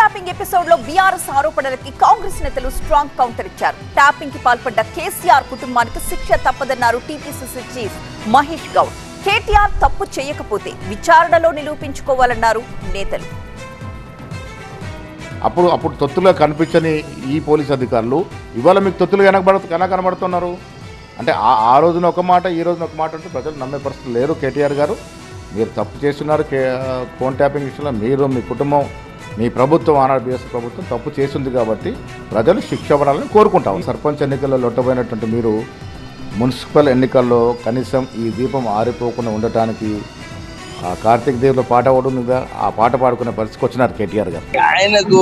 Tapping episode లో BRS ఆరోపణలకి Congress నేతలు strong counter ఇచ్చారు. ట్యాపింగ్ కి పాల్పడ్డ కేసీఆర్ కుటుంబానికి శిక్ష తప్పదన్నారు టీపీసీసీ చీఫ్ మహేష్ గౌడ్. కేటీఆర్ తప్పు చేయకపోతే విచారణలో నిరూపించుకోవాలన్నారు నేతలు. అప్పుడు తొత్తులుగా కనిపించని ఈ పోలీస్ అధికారులు ఇవాళ మీకు తొత్తులుగా కనబడుతున్నారు అంటే ఆ రోజున ఒక మాట ఈ రోజున ఒక మాట అంటే ప్రజలు నమ్మే పరిస్థితి లేరు. కేటీఆర్ గారు మీరు తప్పు చేస్తున్నారు. ఫోన్ ట్యాపింగ్ విషయంలో మీరు మీ కుటుంబం మీ ప్రభుత్వం ఆనాడు బీఎస్ ప్రభుత్వం తప్పు చేసింది కాబట్టి ప్రజలు శిక్ష పడాలని కోరుకుంటాం. సర్పంచ్ ఎన్నికల్లో లొట్టబోయినటువంటి మీరు మున్సిపల్ ఎన్నికల్లో కనీసం ఈ దీపం ఆరిపోకుండా ఉండటానికి కార్తీక్ దేవుల పాట ఓడుందిగా ఆ పాట పాడుకునే పరిస్థితికి వచ్చినారు కేటీఆర్ గారు. ఆయనకు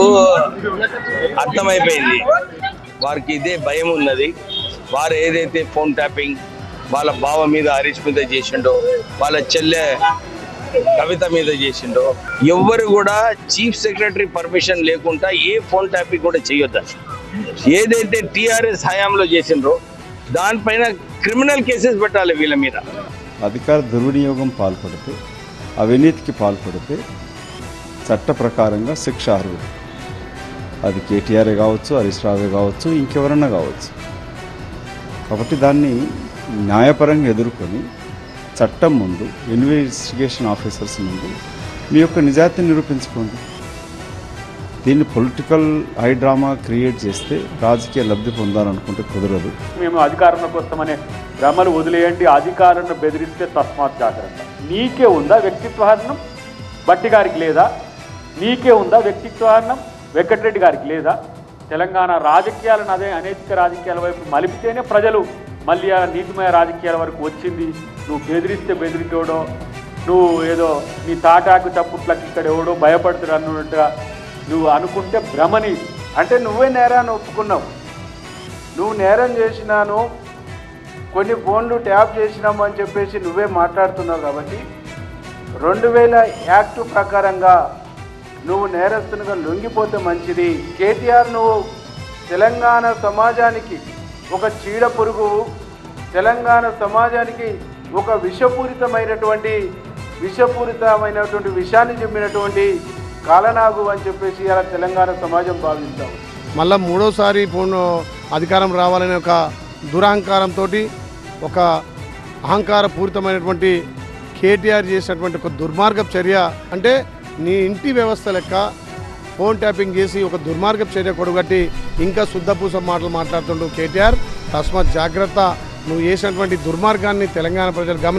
అర్థమైపోయింది, వారికి ఇదే భయం ఉన్నది. వారు ఏదైతే ఫోన్ ట్యాపింగ్ వాళ్ళ బావ మీద హరీష్ మీద చేసిండో, వాళ్ళ చెల్లె కవిత మీద చేసిండో, ఎవ్వరు కూడా చీఫ్ సెక్రటరీ పర్మిషన్ లేకుండా ఏ ఫోన్ ట్యాపింగ్ కూడా చేయొద్దు. ఏదైతే టీఆర్ఎస్ హయాంలో చేసిండ్రో దానిపైన క్రిమినల్ కేసెస్ పెట్టాలి. వీళ్ళ మీద అధికార దుర్వినియోగం పాల్పడితే, అవినీతికి పాల్పడితే చట్ట ప్రకారంగా శిక్ష అర్హుడు. అది కేటీఆర్ కావచ్చు, హరీష్ రావే కావచ్చు, ఇంకెవరన్నా కావచ్చు. కాబట్టి దాన్ని న్యాయపరంగా ఎదుర్కొని చట్టం ముందు ఇన్వెస్టిగేషన్ ఆఫీసర్స్ ముందు మీ యొక్క నిజాయితీని నిరూపించుకోండి. దీన్ని పొలిటికల్ హై డ్రామా క్రియేట్ చేస్తే రాజకీయ లబ్ధి పొందాలనుకుంటే కుదరదు. మేము అధికారంలోకి వస్తామనే భ్రమలు వదిలేయండి. అధికారాన్ని బెదిరిస్తే తస్మాత్ జాగ్రత్త. నీకే ఉందా వ్యక్తిత్వహరణం? బట్టి గారికి లేదా? నీకే ఉందా వ్యక్తిత్వహరణం? వెంకటరెడ్డి గారికి లేదా? తెలంగాణ రాజకీయాలను అదే అనైతిక రాజకీయాల వైపు మలిపితేనే ప్రజలు మళ్ళీ ఆ నీతిమయ రాజకీయాల వరకు వచ్చింది. నువ్వు బెదిరిస్తే బెదిరిటోడో, నువ్వు ఏదో నీ తాటాకు చప్పుట్లకి ఇక్కడ ఎవడో భయపడుతుడు అన్నట్టుగా నువ్వు అనుకుంటే భ్రమని. అంటే నువ్వే నేరాన్ని ఒప్పుకున్నావు. నువ్వు నేరం చేసినాను, కొన్ని ఫోన్లు ట్యాప్ చేసినాము అని చెప్పేసి నువ్వే మాట్లాడుతున్నావు. కాబట్టి 2000 యాక్టు ప్రకారంగా నువ్వు నేరస్తునిగా లొంగిపోతే మంచిది. కేటీఆర్, నువ్వు తెలంగాణ సమాజానికి ఒక చీడ పురుగు, తెలంగాణ సమాజానికి ఒక విషపూరితమైనటువంటి విషాన్ని చెప్పినటువంటి కాలనాగు అని చెప్పేసి అలా తెలంగాణ సమాజం భావిస్తాం. మళ్ళా మూడోసారి అధికారం రావాలనే ఒక దురహంకారంతో, ఒక అహంకారపూరితమైనటువంటి కేటీఆర్ చేసినటువంటి ఒక దుర్మార్గపు చర్య. అంటే నీ ఇంటి వ్యవస్థ లెక్క ఫోన్ ట్యాపింగ్ చేసి ఒక దుర్మార్గపు చర్య కొడుగట్టి ఇంకా శుద్ధపూస మాటలు మాట్లాడుతుంటూ కేటీఆర్ తస్మాత్ జాగ్రత్త. నువ్వు చేసినటువంటి దుర్మార్గాన్ని తెలంగాణ ప్రజలు గమనించారు.